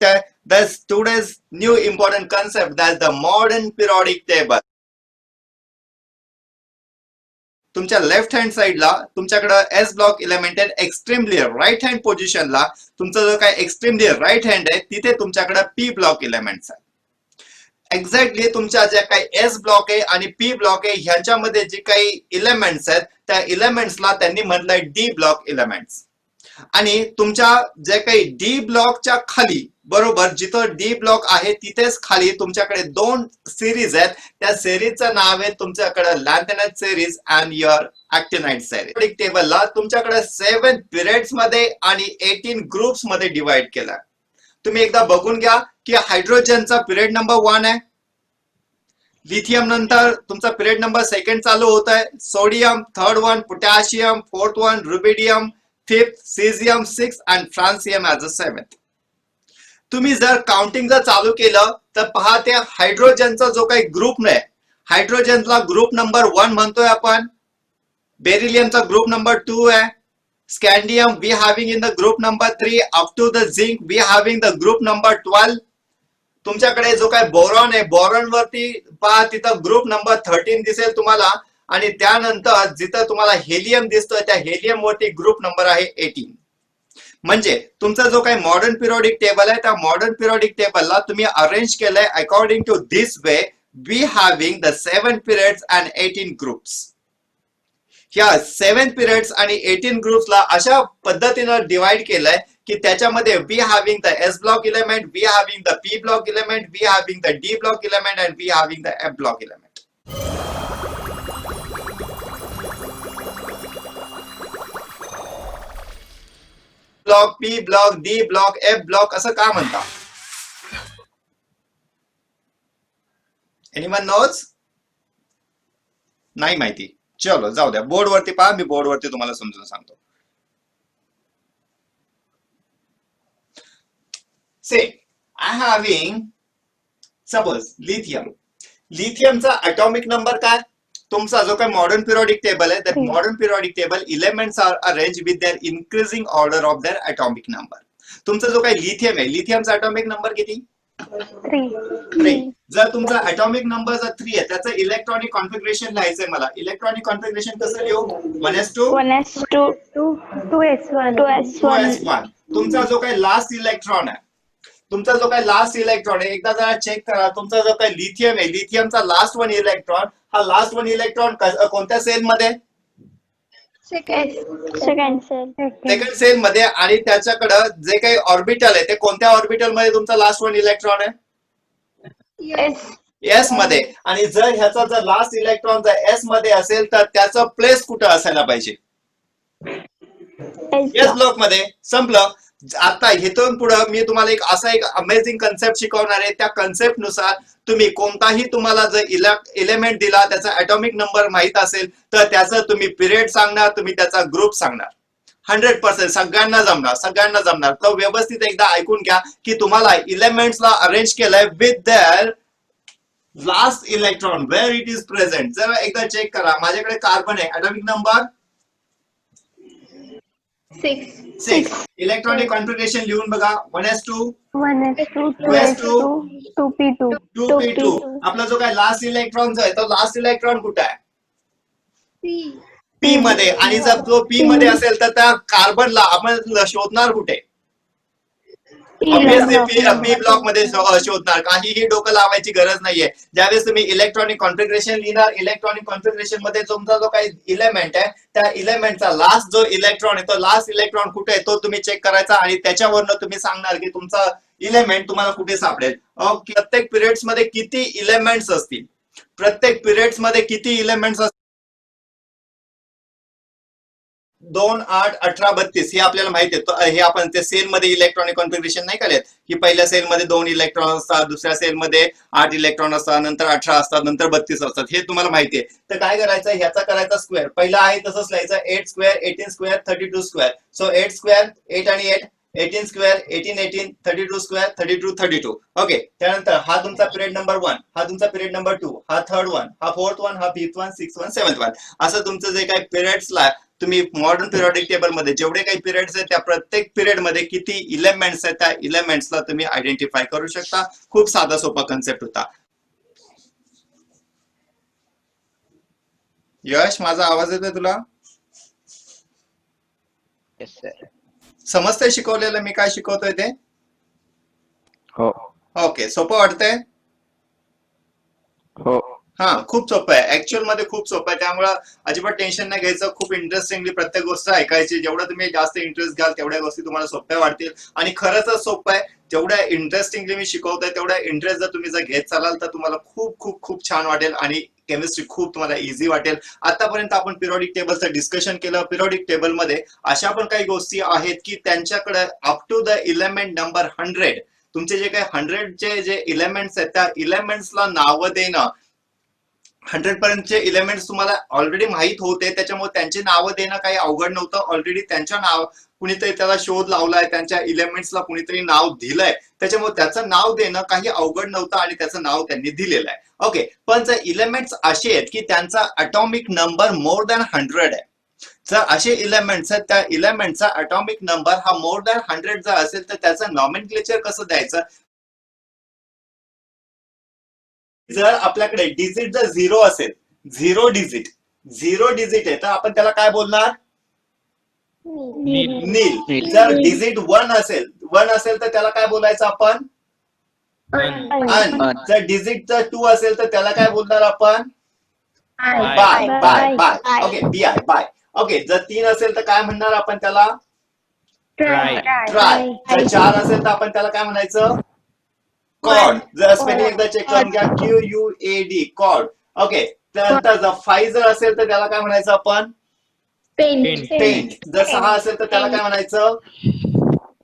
That's today's new important concept, that's the modern periodic table. तुमच्या left hand साइडला तुमच्याकडे S block element आहे, extremely right hand पोझिशनला तुमचा जो काय एक्स्ट्रीमली राईट हँड आहे तिथे तुमच्याकडे पी ब्लॉक इलेमेंट्स आहे. एक्झॅक्टली तुमच्या ज्या काही एस ब्लॉक आहे आणि पी ब्लॉक आहे ह्यांच्यामध्ये जे काही इलेमेंट्स आहेत त्या इलेमेंट्सला त्यांनी म्हटलंय डी ब्लॉक इलेमेंट्स. आणि तुमच्या जे काही डी ब्लॉकच्या खाली बरोबर जिथं डी ब्लॉक आहे तिथेच खाली तुमच्याकडे दोन सिरीज आहेत. त्या सिरीजचं नाव आहे तुमच्याकडे लॅन्थेनाइट सिरीज अँड युअर ऍक्टिनाइट सिरीज. टेबलला तुमच्याकडे 7 पिरियड्स मध्ये आणि 18 ग्रुप्स मध्ये डिवाइड केला. तुम्ही एकदा बघून घ्या की हायड्रोजनचा पिरियड नंबर 1 आहे, लिथियम नंतर तुमचा पिरियड नंबर 2 चालू होत आहे, sodium 3rd one, potassium 4th one, rubidium 5th, caesium 6th and francium as a 7th. तुम्ही जर काउंटिंग जर चालू केलं तर पहा ते हायड्रोजनचा जो काही ग्रुप नाही, हायड्रोजनला ग्रुप नंबर 1 म्हणतोय आपण, बेरिलियमचा ग्रुप नंबर 2 आहे, scandium we having in the group number 3 up to the zinc we having the group number 12. तुमच्याकडे जो काही बोरॉन आहे बोरॉन वरती पहा तिथं ग्रुप नंबर 13 दिसेल तुम्हाला, आणि त्यानंतर जिथं तुम्हाला हेलियम दिसतोय त्या हेलियम वरती ग्रुप नंबर आहे 18. म्हणजे तुमचा जो काही मॉडर्न पिरियोडिक टेबल आहे त्या मॉडर्न पिरियोडिक टेबलला तुम्ही अरेंज केलंय according to this way, we having the 7 periods and 18 groups. ह्या 7 पिरियड्स आणि 18 ग्रुप्सला अशा पद्धतीनं डिवाइड केलंय की त्याच्यामध्ये we having the S block element, we having the P block element, we having the D block element and we having the F block element. Block, P block, D block, F block असं का म्हणता? Anyone knows? नाही माहिती? चलो जाऊ द्या, board वरती पहा, मी बोर्ड वरती तुम्हाला समजून सांगतो. Say I having suppose lithium, लिथियमचा अटॉमिक नंबर काय? तुमचा जो काही मॉडर्न पिरियोडिक टेबल आहे that modern periodic table elements are arrange with their increasing order of their atomic number. तुमचा जो काही लिथियम आहे लिथियमचा अटॉमिक नंबर किती? 3. जर तुमचा अटॉमिक नंबर जर 3 आहे त्याचं इलेक्ट्रॉनिक कॉन्फिगरेशन लिहायचंय मला. इलेक्ट्रॉनिक कॉन्फिगरेशन कसं लिहू? 1s2 2s1. तुमचा जो काही लास्ट इलेक्ट्रॉन आहे, तुमचा जो काही लास्ट इलेक्ट्रॉन आहे एकदा जरा चेक करा. तुमचा जो काही लिथियम आहे लिथियमचा लास्ट वन इलेक्ट्रॉन, हा लास्ट वन इलेक्ट्रॉन कोणत्या सेल मध्ये? सेकंड सेल मध्ये. आणि त्याच्याकडे जे काही ऑर्बिटल आहे ते कोणत्या ऑर्बिटल मध्ये तुमचा लास्ट वन इलेक्ट्रॉन आहे? एस मध्ये. आणि जर ह्याचा जर लास्ट इलेक्ट्रॉन जर एस मध्ये असेल तर त्याचं प्लेस कुठं असायला पाहिजे? एस ब्लॉक मध्ये. संपलं. आता इथून पुढे मी तुम्हाला एक अमेझिंग कन्सेप्ट शिकवणार आहे. त्या कन्सेप्ट नुसार तुम्ही कोणताही तुम्हाला जर एलिमेंट दिला त्याचा अटॉमिक नंबर माहित असेल तर त्याचं तुम्ही पिरियड सांगणार, तुम्ही त्याचा ग्रुप सांगणार. 100% सगळ्यांना जमणार. तर व्यवस्थित एकदा ऐकून घ्या की तुम्हाला एलिमेंट्सला अरेंज केलंय with their last electron where it is present. जरा एकदा चेक करा. माझ्याकडे कार्बन आहे, अटॉमिक नंबर 6. इलेक्ट्रॉनिक कॉन्फिगरेशन लिहून बघा. 1s2 2s2 2p2. आपला जो काय लास्ट इलेक्ट्रॉन आहे तो लास्ट इलेक्ट्रॉन कुठे आहे? पी मध्ये. आणि जर तो पी मध्ये असेल तर त्या कार्बनला आपण शोधणार कुठे? ऑब्विसली पी ब्लॉक मध्ये शोधणार. काहीही डोकं लावायची गरज नाहीये. ज्यावेळेस तुम्ही इलेक्ट्रॉनिक कॉन्फिगरेशन लिहिणार, इलेक्ट्रॉनिक कॉन्फिगरेशन मध्ये तुमचा जो काही इलेमेंट आहे त्या इलेमेंटचा लास्ट जो इलेक्ट्रॉन आहे तो लास्ट इलेक्ट्रॉन कुठे आहे तो तुम्ही चेक करायचा आणि त्याच्यावरनं तुम्ही सांगणार की तुमचा इलेमेंट तुम्हाला कुठे सापडेल. प्रत्येक पिरियड्स मध्ये किती इलेमेंट्स असतील, प्रत्येक पिरियड्स मध्ये किती इलेमेंट्स असतील? 2 8 18 32 हे आपल्याला माहिती आहे. हे आपण ते सेल मध्ये इलेक्ट्रॉनिक कॉन्फिगरेशन नाही केलेत की पहिल्या सेल मध्ये 2 इलेक्ट्रॉन असतात, दुसऱ्या सेल मध्ये 8 इलेक्ट्रॉन असतात, नंतर 18 असतात, नंतर 32 असतात. हे तुम्हाला माहिती आहे. तर काय करायचं, ह्याचा करायचा स्क्वेअर. पहिला आहे तसंच लिहायचं 8 square 18 square 32 square. So 8 square 8 आणि 8 18 स्क्वेअर 18 18 32 स्क्वेअर 32 32. ओके. त्यानंतर हा तुमचा पिरियड नंबर 1, हा तुमचा पिरियड नंबर 2, हा 3rd वन, हा 4th वन, हा 5th one, 6th one, 7th one. असं तुमचं जे काही पिरियड्सला तुम्ही मॉडर्न पिरियडिक टेबल मध्ये जेवढे काही पिरियड्स आहेत त्या प्रत्येक पिरियड मध्ये किती इलेमेंट्स आहेत त्या इलेमेंट्सला तुम्ही आयडेंटिफाय करू शकता. खूप साधा सोपा कन्सेप्ट होता. यश, माझा आवाज येतोय तुला? Yes sir. समजतंय शिकवलेलं मी काय शिकवतोय ते? हो ओके, सोपं वाटतंय? हो हा, खूप सोपं आहे. ऍक्च्युअल मध्ये खूप सोपं आहे, त्यामुळे अजिबात टेन्शन नाही घ्यायचं. खूप इंटरेस्टिंगली प्रत्येक गोष्ट ऐकायची. जेवढं तुम्ही जास्त इंटरेस्ट घ्याल तेवढ्या गोष्टी तुम्हाला सोप्या वाटतील. आणि खरंच सोपं आहे. जेवढ्या इंटरेस्टिंगली मी शिकवतोय तेवढ्या इंटरेस्ट जर तुम्ही जर घेत चालाल तर तुम्हाला खूप खूप खूप छान वाटेल आणि केमिस्ट्री खूप तुम्हाला इझी वाटेल. आतापर्यंत आपण पिरियडिक टेबलचं डिस्कशन केलं. पिरियडिक टेबलमध्ये अशा पण काही गोष्टी आहेत की त्यांच्याकडे up to the element number 100 तुमचे जे काही 100चे जे इलेमेंट्स आहेत त्या इलेमेंट्सला नावं देणं, 100 पर्यंतचे इलेमेंट्स तुम्हाला ऑलरेडी माहित होते, त्याच्यामुळे त्यांची नावं देणं काही अवघड नव्हतं. ऑलरेडी त्यांच्या नाव कुणीतरी त्याला शोध लावलाय, त्यांच्या इलेमेंट्सला कुणीतरी नाव दिलंय, त्याच्यामुळे त्याचं नाव देणं काही अवघड नव्हतं आणि त्याचं नाव त्यांनी दिलेलं आहे. ओके, पण जर इलेमेंट्स असे आहेत की त्यांचा अटॉमिक नंबर मोर दॅन 100 आहे, जर असे इलेमेंट्स आहेत त्या इलेमेंटचा अटॉमिक नंबर हा मोर दॅन 100 जर असेल तर त्याचं नॉमेनक्लेचर कसं द्यायचं? जर आपल्याकडे डिजिट जर 0 असेल, झिरो डिजिट आहे, तर आपण त्याला काय बोलणार? नील. जर डिजिट 1 असेल तर त्याला काय बोलायचं आपण? अन. जर डिजिट जर 2 असेल तर त्याला काय बोलणार आपण? बाय. Okay, bye. ओके, जर 3 असेल तर काय म्हणणार आपण त्याला? ट्राय. जर 4 असेल तर आपण त्याला काय म्हणायचं? कॉड. जर स्पेलिंग एकदा चेक करून घ्या, QUAD, कॉड. ओके, त्यानंतर जर 5 जर असेल तर त्याला काय म्हणायचं आपण? पेंट. जर 6 असेल तर त्याला काय म्हणायचं?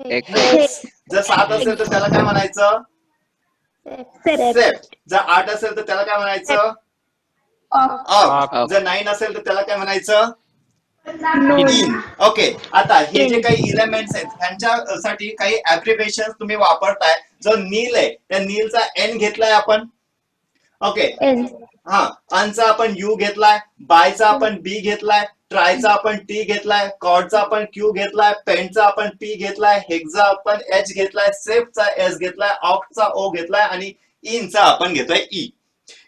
हेक्स. जर 7 असेल तर त्याला काय म्हणायचं? सेप्ट. जर 8 असेल तर त्याला काय म्हणायचं? ऑक्ट. जर 9 असेल तर त्याला काय म्हणायचं? इन. ओके, आता हे जे काही इलेमेंट्स आहेत त्यांच्यासाठी काही ऍब्रिव्हिएशन तुम्ही वापरताय. जो नील आहे त्या नीलचा एन घेतलाय आपण. ओके, हा, अनचा आपण यू घेतलाय, बायचा आपण बी घेतलाय, ट्रायचा आपण टी घेतलाय, कॉडचा आपण क्यू घेतलाय, पेंटचा आपण पी घेतलाय, हेक्सचा आपण एच घेतलाय, सेफचा एस घेतलाय, ऑक्टचा ओ घेतलाय आणि इनचा आपण घेतोय ई.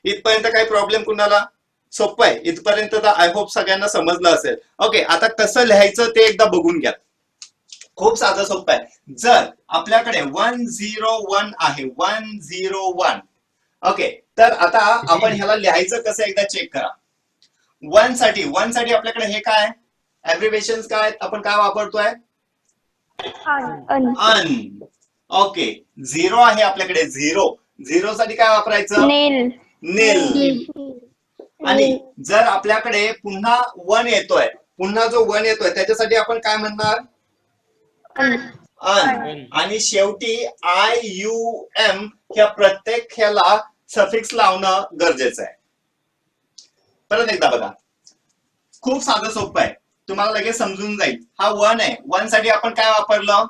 इथपर्यंत काही प्रॉब्लेम कुणाला? सोपं आहे इथपर्यंत, तर आय होप सगळ्यांना समजलं असेल. ओके, आता कसं लिहायचं ते एकदा बघून घ्या. खूप साधं सोपं आहे. जर आपल्याकडे 101 आहे, 101, ओके, तर आता आपण ह्याला लिहायचं कसं एकदा चेक करा. वन साठी आपल्याकडे हे काय ऍब्रिव्हिएशन काय आपण काय वापरतोय? अन. ओके, 0 आहे आपल्याकडे, झिरो साठी काय वापरायचं? नील. आणि जर आपल्याकडे पुन्हा 1 येतोय, जो 1 येतोय त्याच्यासाठी आपण काय म्हणणार? अन. आणि शेवटी IUM ह्या प्रत्येक ह्याला सफिक्स लावणं गरजेचं आहे. परत एकदा बघा, खूप साधं सोपं आहे, तुम्हाला लगेच समजून जाईल. हा 1 आहे, 1 साठी आपण काय वापरलं?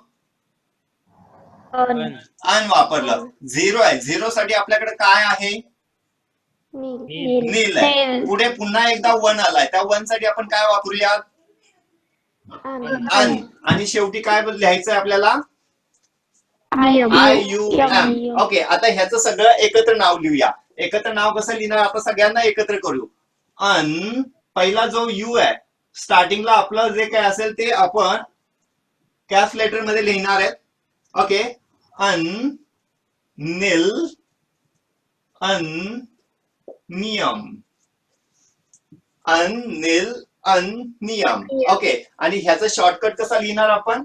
अन वापरलं. 0 आहे, 0 साठी आपल्याकडे काय आहे? नील आहे. पुढे पुन्हा एकदा 1 आलाय, त्या 1 साठी आपण काय वापरूया? अन. आणि शेवटी काय लिहायचंय आपल्याला? IUM. ओके, आता ह्याचं सगळं एकत्र नाव लिहूया. एकत्र नाव कसं लिहिणार? आता सगळ्यांना एकत्र करू. अन, पहिला जो यू आहे स्टार्टिंगला आपलं जे काय असेल ते आपण कॅप लेटर मध्ये लिहिणार आहेत. ओके, अन नील अन नियम, अनिल अनियम. ओके, आणि ह्याचा शॉर्टकट कसा लिहिणार आपण?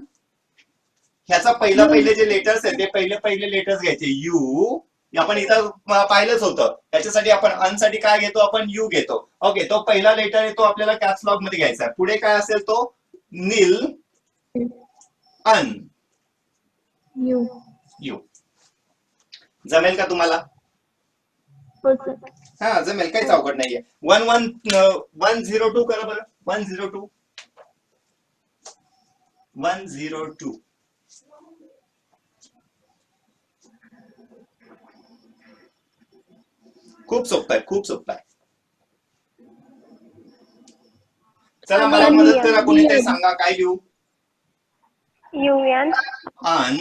ह्याचा पहिले जे लेटर्स आहेत ते पहिले लेटर्स घ्यायचे. यू आपण इथं पाहिलंच होतं, त्याच्यासाठी आपण अन साठी काय घेतो? आपण यू घेतो. ओके, तो पहिला लेटर आहे तो आपल्याला कॅप्स लॉक मध्ये घ्यायचा आहे. पुढे काय असेल तो? नील अन यू. जमेल का तुम्हाला? हा, जमेल, काहीच अवघड नाहीये. 102 करा बरं. 102 खूप सोपं आहे. चला मला मदत करा, कोणीतरी सांगा काय लिहू. UN un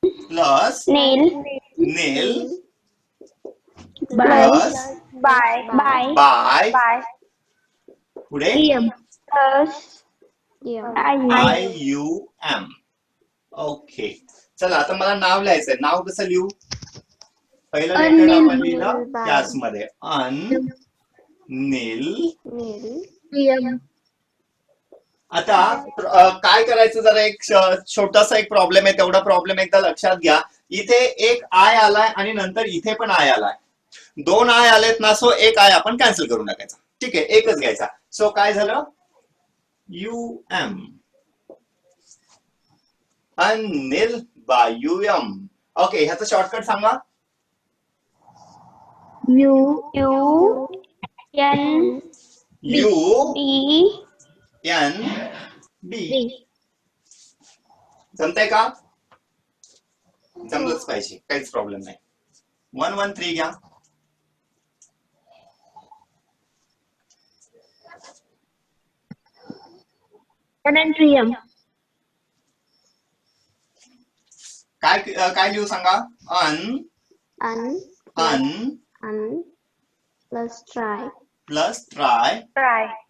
plus nail nil plus plus by bi पुढे plus I U M. Okay चला आता मला नाव लिहायचंय. नाव कसं लिहू? पहिलं लेटर आपण लिहिलं त्याचमध्ये अन नील. आता काय करायचं, जरा एक छोटासा एक प्रॉब्लेम आहे, तेवढा प्रॉब्लेम एकदा लक्षात घ्या. इथे एक आय आलाय आणि नंतर इथे पण आय आलाय. 2 आय आलेत ना, सो एक आय आपण कॅन्सल करून टाकायचा. ठीक आहे, एकच घ्यायचा. सो काय झालं? UM अनिल बाय UM. ओके, ह्याचा शॉर्टकट सांगा. UNB. जमतंय का? जमलंच पाहिजे, काहीच प्रॉब्लेम नाही. 113 घ्या. काय लिहू सांगा? अन plus try plus try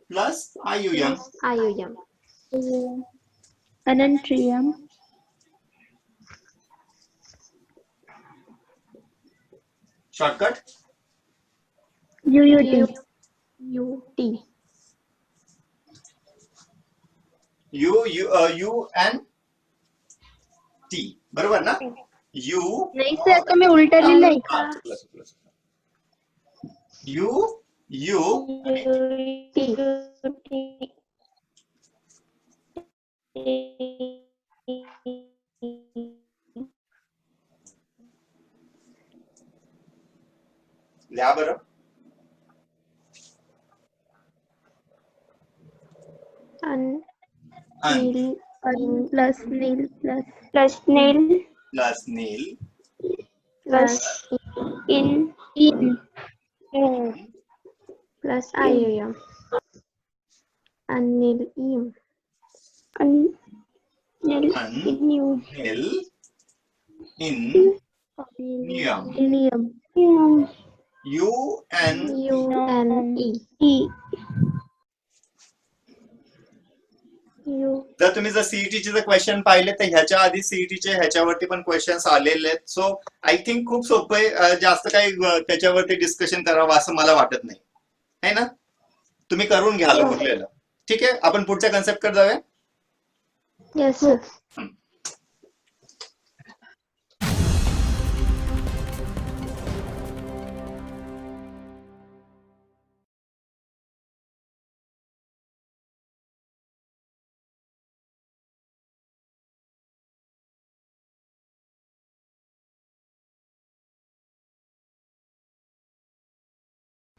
plus IUM. IUM Anantrium shortcut UUT UT UN T. बरोबर ना? यू नाही सर, तुम्ही उलट लिहिलंय. यू लिहा बरं. Un plus nail plus nil plus in plus IUM Anil nil in UNE. जर तुम्ही जर सीईटीचे जर क्वेश्चन पाहिले तर ह्याच्या आधी सीईटीचे ह्याच्यावरती पण क्वेश्चन्स आलेले आहेत. सो आय थिंक खूप सोपं आहे. जास्त काही त्याच्यावरती डिस्कशन करावं असं मला वाटत नाही, है ना? तुम्ही करून घ्याल उरलेलं. ठीक आहे, आपण पुढच्या कन्सेप्ट कडे जाऊया. Yes sir.